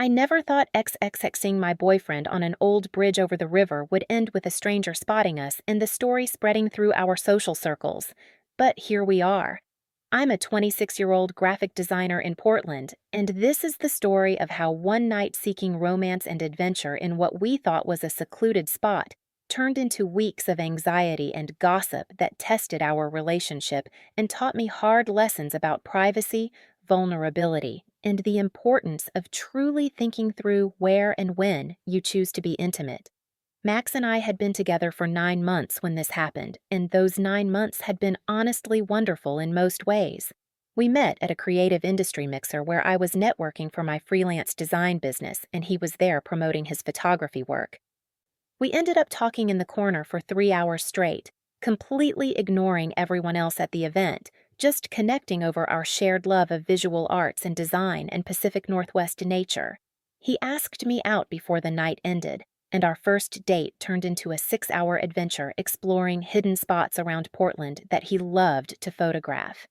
I never thought XXXing my boyfriend on an old bridge over the river would end with a stranger spotting us and the story spreading through our social circles. But here we are. I'm a 26-year-old graphic designer in Portland, and this is the story of how one night seeking romance and adventure in what we thought was a secluded spot turned into weeks of anxiety and gossip that tested our relationship and taught me hard lessons about privacy, vulnerability, and the importance of truly thinking through where and when you choose to be intimate. Max and I had been together for 9 months when this happened, and those 9 months had been honestly wonderful in most ways. We met at a creative industry mixer where I was networking for my freelance design business, and he was there promoting his photography work. We ended up talking in the corner for 3 hours straight, completely ignoring everyone else at the event, just connecting over our shared love of visual arts and design and Pacific Northwest nature. He asked me out before the night ended, and our first date turned into a 6-hour adventure exploring hidden spots around Portland that he loved to photograph.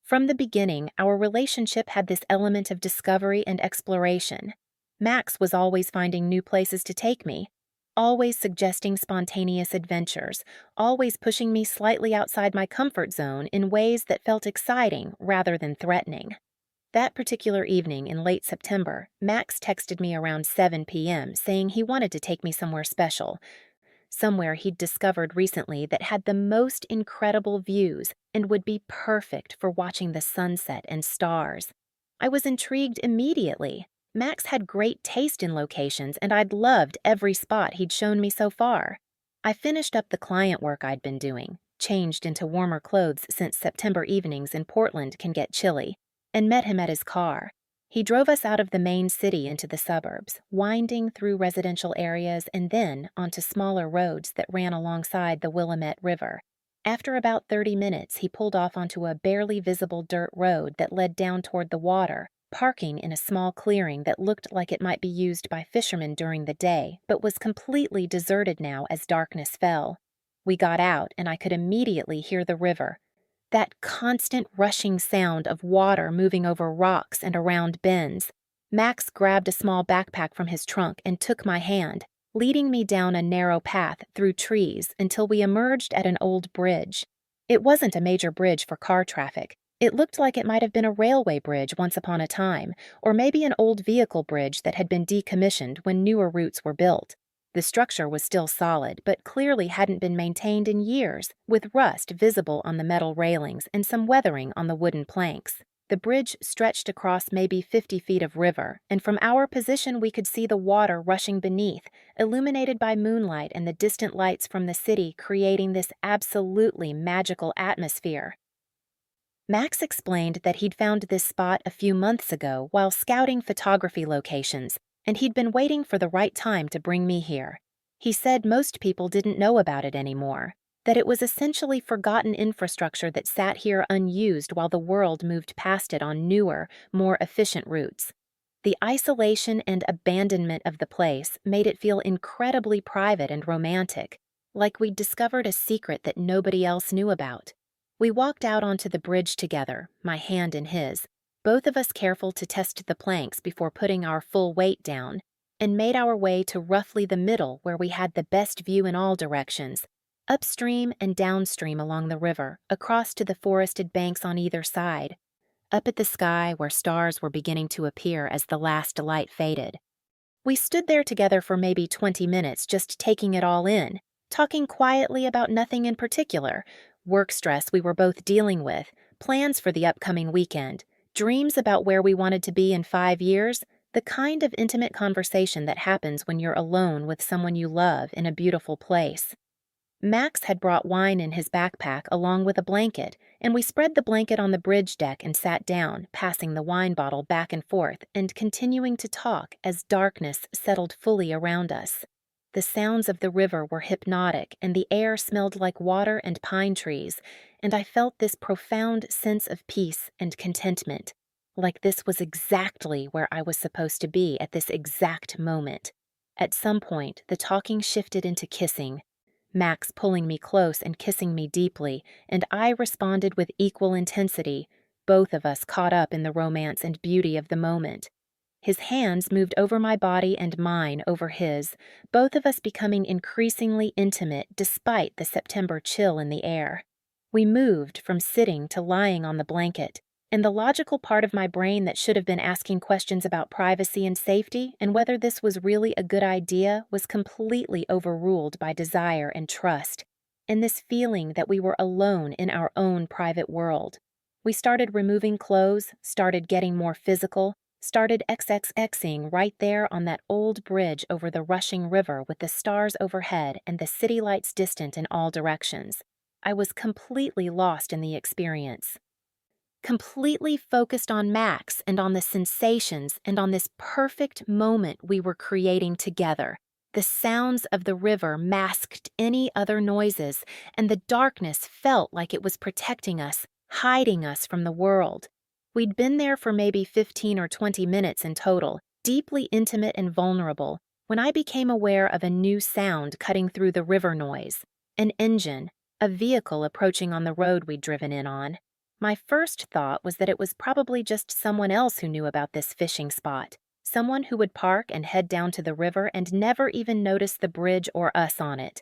From the beginning, our relationship had this element of discovery and exploration. Max was always finding new places to take me, always suggesting spontaneous adventures, always pushing me slightly outside my comfort zone in ways that felt exciting rather than threatening. That particular evening in late September, Max texted me around 7 p.m. saying he wanted to take me somewhere special, somewhere he'd discovered recently that had the most incredible views and would be perfect for watching the sunset and stars. I was intrigued immediately. Max had great taste in locations, and I'd loved every spot he'd shown me so far. I finished up the client work I'd been doing, changed into warmer clothes since September evenings in Portland can get chilly, and met him at his car. He drove us out of the main city into the suburbs, winding through residential areas and then onto smaller roads that ran alongside the Willamette River. After about 30 minutes, he pulled off onto a barely visible dirt road that led down toward the water, parking in a small clearing that looked like it might be used by fishermen during the day, but was completely deserted now as darkness fell. We got out, and I could immediately hear the river. That constant rushing sound of water moving over rocks and around bends. Max grabbed a small backpack from his trunk and took my hand, leading me down a narrow path through trees until we emerged at an old bridge. It wasn't a major bridge for car traffic. It looked like it might have been a railway bridge once upon a time, or maybe an old vehicle bridge that had been decommissioned when newer routes were built. The structure was still solid, but clearly hadn't been maintained in years, with rust visible on the metal railings and some weathering on the wooden planks. The bridge stretched across maybe 50 feet of river, and from our position we could see the water rushing beneath, illuminated by moonlight and the distant lights from the city creating this absolutely magical atmosphere. Max explained that he'd found this spot a few months ago while scouting photography locations, and he'd been waiting for the right time to bring me here. He said most people didn't know about it anymore, that it was essentially forgotten infrastructure that sat here unused while the world moved past it on newer, more efficient routes. The isolation and abandonment of the place made it feel incredibly private and romantic, like we'd discovered a secret that nobody else knew about. We walked out onto the bridge together, my hand in his, both of us careful to test the planks before putting our full weight down, and made our way to roughly the middle where we had the best view in all directions, upstream and downstream along the river, across to the forested banks on either side, up at the sky where stars were beginning to appear as the last light faded. We stood there together for maybe 20 minutes just taking it all in, talking quietly about nothing in particular, work stress we were both dealing with, plans for the upcoming weekend, dreams about where we wanted to be in 5 years, the kind of intimate conversation that happens when you're alone with someone you love in a beautiful place. Max had brought wine in his backpack along with a blanket, and we spread the blanket on the bridge deck and sat down, passing the wine bottle back and forth and continuing to talk as darkness settled fully around us. The sounds of the river were hypnotic, and the air smelled like water and pine trees, and I felt this profound sense of peace and contentment, like this was exactly where I was supposed to be at this exact moment. At some point, the talking shifted into kissing, Max pulling me close and kissing me deeply, and I responded with equal intensity, both of us caught up in the romance and beauty of the moment. His hands moved over my body and mine over his, both of us becoming increasingly intimate despite the September chill in the air. We moved from sitting to lying on the blanket, and the logical part of my brain that should have been asking questions about privacy and safety and whether this was really a good idea was completely overruled by desire and trust, and this feeling that we were alone in our own private world. We started removing clothes, started getting more physical, started sXXing right there on that old bridge over the rushing river with the stars overhead and the city lights distant in all directions. I was completely lost in the experience. Completely focused on Max and on the sensations and on this perfect moment we were creating together. The sounds of the river masked any other noises, and the darkness felt like it was protecting us, hiding us from the world. We'd been there for maybe 15 or 20 minutes in total, deeply intimate and vulnerable, when I became aware of a new sound cutting through the river noise. An engine, a vehicle approaching on the road we'd driven in on. My first thought was that it was probably just someone else who knew about this fishing spot, someone who would park and head down to the river and never even notice the bridge or us on it.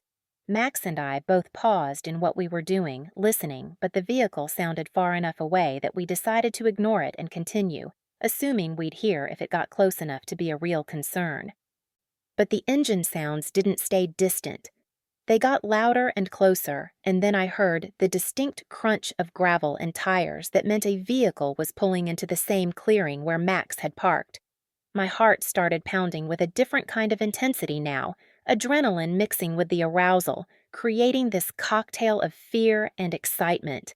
Max and I both paused in what we were doing, listening, but the vehicle sounded far enough away that we decided to ignore it and continue, assuming we'd hear if it got close enough to be a real concern. But the engine sounds didn't stay distant. They got louder and closer, and then I heard the distinct crunch of gravel and tires that meant a vehicle was pulling into the same clearing where Max had parked. My heart started pounding with a different kind of intensity now, adrenaline mixing with the arousal, creating this cocktail of fear and excitement.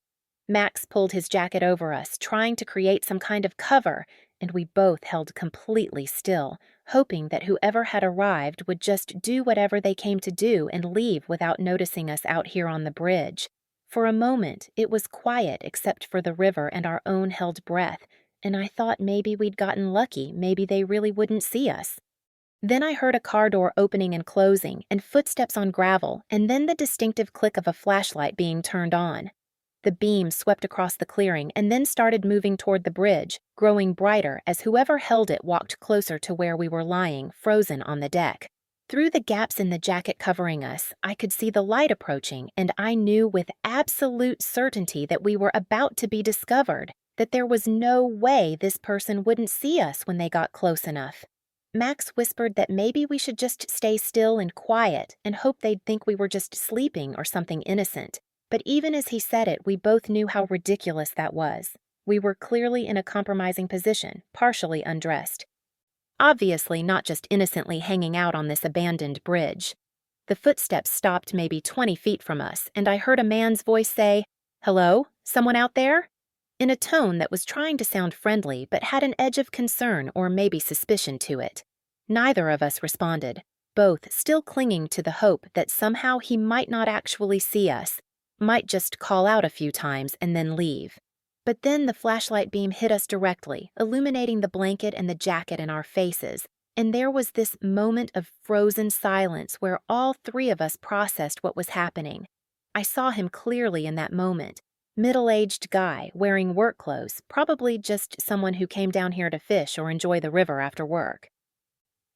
Max pulled his jacket over us, trying to create some kind of cover, and we both held completely still, hoping that whoever had arrived would just do whatever they came to do and leave without noticing us out here on the bridge. For a moment, it was quiet except for the river and our own held breath, and I thought maybe we'd gotten lucky, maybe they really wouldn't see us. Then I heard a car door opening and closing, and footsteps on gravel, and then the distinctive click of a flashlight being turned on. The beam swept across the clearing and then started moving toward the bridge, growing brighter as whoever held it walked closer to where we were lying, frozen on the deck. Through the gaps in the jacket covering us, I could see the light approaching, and I knew with absolute certainty that we were about to be discovered, that there was no way this person wouldn't see us when they got close enough. Max whispered that maybe we should just stay still and quiet and hope they'd think we were just sleeping or something innocent. But even as he said it, we both knew how ridiculous that was. We were clearly in a compromising position, partially undressed. Obviously not just innocently hanging out on this abandoned bridge. The footsteps stopped maybe 20 feet from us, and I heard a man's voice say, "Hello? Someone out there?" in a tone that was trying to sound friendly but had an edge of concern or maybe suspicion to it. Neither of us responded, both still clinging to the hope that somehow he might not actually see us, might just call out a few times and then leave. But then the flashlight beam hit us directly, illuminating the blanket and the jacket in our faces, and there was this moment of frozen silence where all three of us processed what was happening. I saw him clearly in that moment. Middle-aged guy, wearing work clothes, probably just someone who came down here to fish or enjoy the river after work.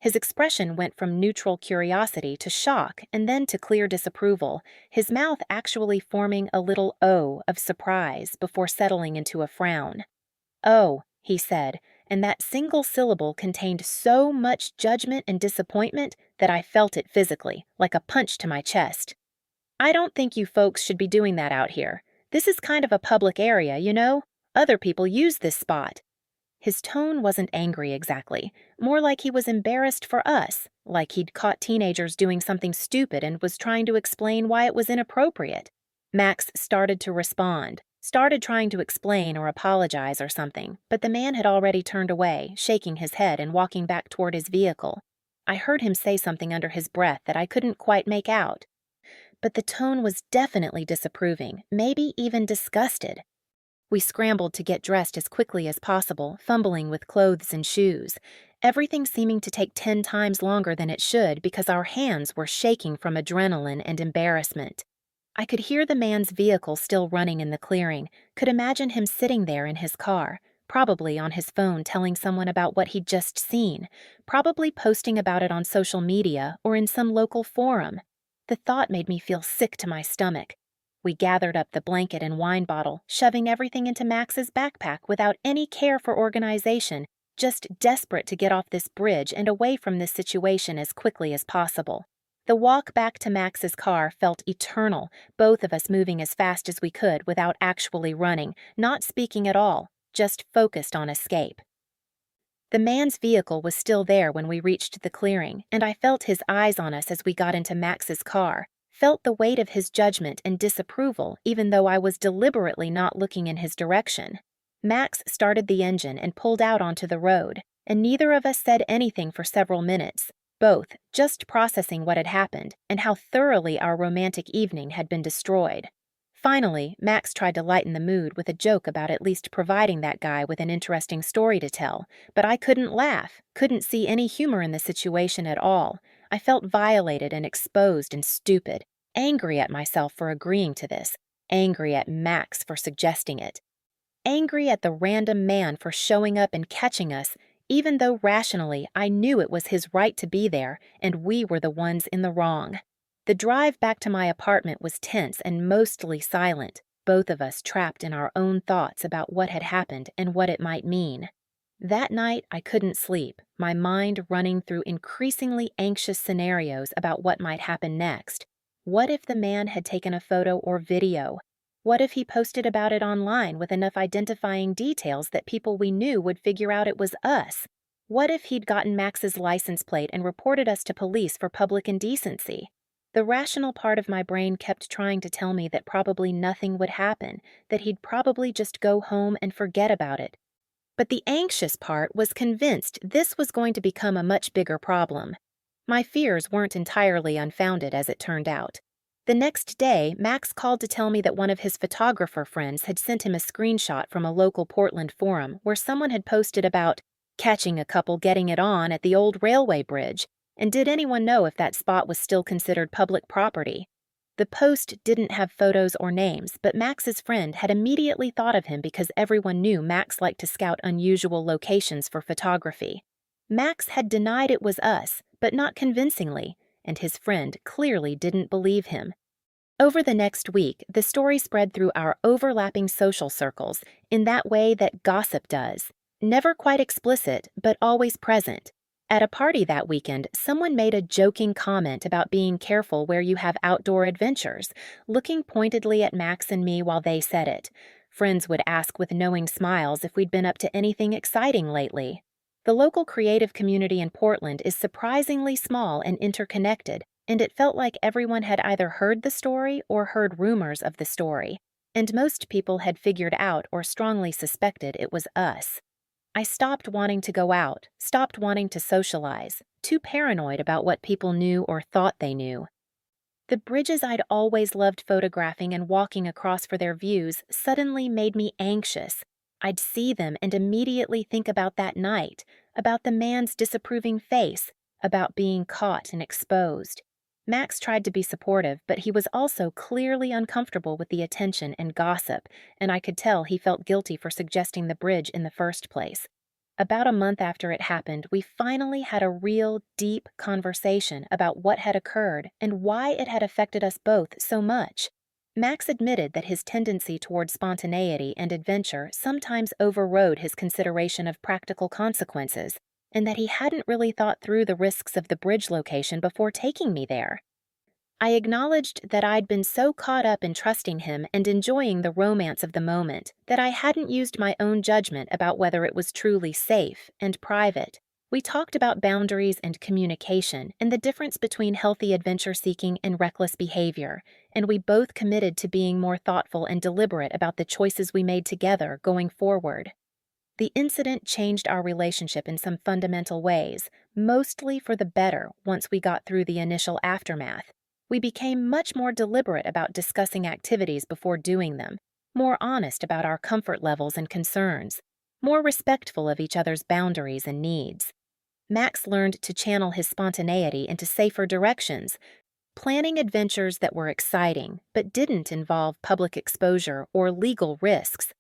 His expression went from neutral curiosity to shock and then to clear disapproval, his mouth actually forming a little O of surprise before settling into a frown. "Oh," he said, and that single syllable contained so much judgment and disappointment that I felt it physically, like a punch to my chest. "I don't think you folks should be doing that out here. This is kind of a public area, you know? Other people use this spot." His tone wasn't angry exactly, more like he was embarrassed for us, like he'd caught teenagers doing something stupid and was trying to explain why it was inappropriate. Max started to respond, started trying to explain or apologize or something, but the man had already turned away, shaking his head and walking back toward his vehicle. I heard him say something under his breath that I couldn't quite make out. But the tone was definitely disapproving, maybe even disgusted. We scrambled to get dressed as quickly as possible, fumbling with clothes and shoes, everything seeming to take 10 times longer than it should because our hands were shaking from adrenaline and embarrassment. I could hear the man's vehicle still running in the clearing, could imagine him sitting there in his car, probably on his phone telling someone about what he'd just seen, probably posting about it on social media or in some local forum. The thought made me feel sick to my stomach. We gathered up the blanket and wine bottle, shoving everything into Max's backpack without any care for organization, just desperate to get off this bridge and away from this situation as quickly as possible. The walk back to Max's car felt eternal, both of us moving as fast as we could without actually running, not speaking at all, just focused on escape. The man's vehicle was still there when we reached the clearing, and I felt his eyes on us as we got into Max's car, felt the weight of his judgment and disapproval even though I was deliberately not looking in his direction. Max started the engine and pulled out onto the road, and neither of us said anything for several minutes, both just processing what had happened and how thoroughly our romantic evening had been destroyed. Finally, Max tried to lighten the mood with a joke about at least providing that guy with an interesting story to tell, but I couldn't laugh, couldn't see any humor in the situation at all. I felt violated and exposed and stupid, angry at myself for agreeing to this, angry at Max for suggesting it, angry at the random man for showing up and catching us, even though rationally I knew it was his right to be there and we were the ones in the wrong. The drive back to my apartment was tense and mostly silent, both of us trapped in our own thoughts about what had happened and what it might mean. That night, I couldn't sleep, my mind running through increasingly anxious scenarios about what might happen next. What if the man had taken a photo or video? What if he posted about it online with enough identifying details that people we knew would figure out it was us? What if he'd gotten Max's license plate and reported us to police for public indecency? The rational part of my brain kept trying to tell me that probably nothing would happen, that he'd probably just go home and forget about it. But the anxious part was convinced this was going to become a much bigger problem. My fears weren't entirely unfounded, as it turned out. The next day, Max called to tell me that one of his photographer friends had sent him a screenshot from a local Portland forum where someone had posted about catching a couple getting it on at the old railway bridge, and did anyone know if that spot was still considered public property. The post didn't have photos or names, but Max's friend had immediately thought of him because everyone knew Max liked to scout unusual locations for photography. Max had denied it was us, but not convincingly, and his friend clearly didn't believe him. Over the next week, the story spread through our overlapping social circles in that way that gossip does, never quite explicit, but always present. At a party that weekend, someone made a joking comment about being careful where you have outdoor adventures, looking pointedly at Max and me while they said it. Friends would ask with knowing smiles if we'd been up to anything exciting lately. The local creative community in Portland is surprisingly small and interconnected, and it felt like everyone had either heard the story or heard rumors of the story, and most people had figured out or strongly suspected it was us. I stopped wanting to go out, stopped wanting to socialize, too paranoid about what people knew or thought they knew. The bridges I'd always loved photographing and walking across for their views suddenly made me anxious. I'd see them and immediately think about that night, about the man's disapproving face, about being caught and exposed. Max tried to be supportive, but he was also clearly uncomfortable with the attention and gossip, and I could tell he felt guilty for suggesting the bridge in the first place. About a month after it happened, we finally had a real, deep conversation about what had occurred and why it had affected us both so much. Max admitted that his tendency toward spontaneity and adventure sometimes overrode his consideration of practical consequences, and that he hadn't really thought through the risks of the bridge location before taking me there. I acknowledged that I'd been so caught up in trusting him and enjoying the romance of the moment that I hadn't used my own judgment about whether it was truly safe and private. We talked about boundaries and communication and the difference between healthy adventure-seeking and reckless behavior, and we both committed to being more thoughtful and deliberate about the choices we made together going forward. The incident changed our relationship in some fundamental ways, mostly for the better once we got through the initial aftermath. We became much more deliberate about discussing activities before doing them, more honest about our comfort levels and concerns, more respectful of each other's boundaries and needs. Max learned to channel his spontaneity into safer directions, planning adventures that were exciting but didn't involve public exposure or legal risks.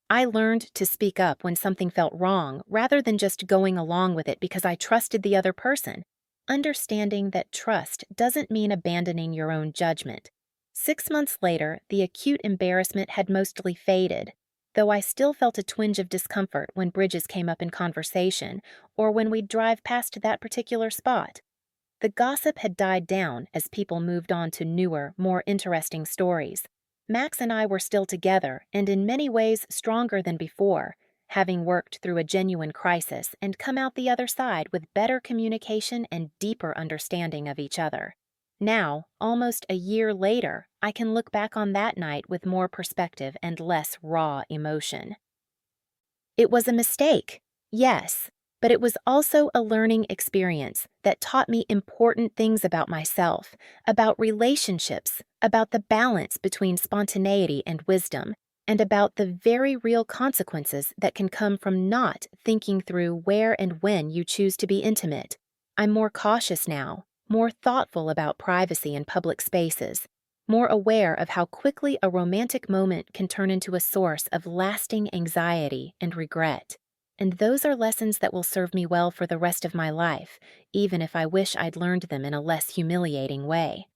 I learned to speak up when something felt wrong rather than just going along with it because I trusted the other person. Understanding that trust doesn't mean abandoning your own judgment. 6 months later, the acute embarrassment had mostly faded, though I still felt a twinge of discomfort when Bridges came up in conversation or when we'd drive past that particular spot. The gossip had died down as people moved on to newer, more interesting stories. Max and I were still together and in many ways stronger than before, having worked through a genuine crisis and come out the other side with better communication and deeper understanding of each other. Now, almost a year later, I can look back on that night with more perspective and less raw emotion. It was a mistake, yes, but it was also a learning experience that taught me important things about myself, about relationships, about the balance between spontaneity and wisdom, and about the very real consequences that can come from not thinking through where and when you choose to be intimate. I'm more cautious now, more thoughtful about privacy in public spaces, more aware of how quickly a romantic moment can turn into a source of lasting anxiety and regret. And those are lessons that will serve me well for the rest of my life, even if I wish I'd learned them in a less humiliating way.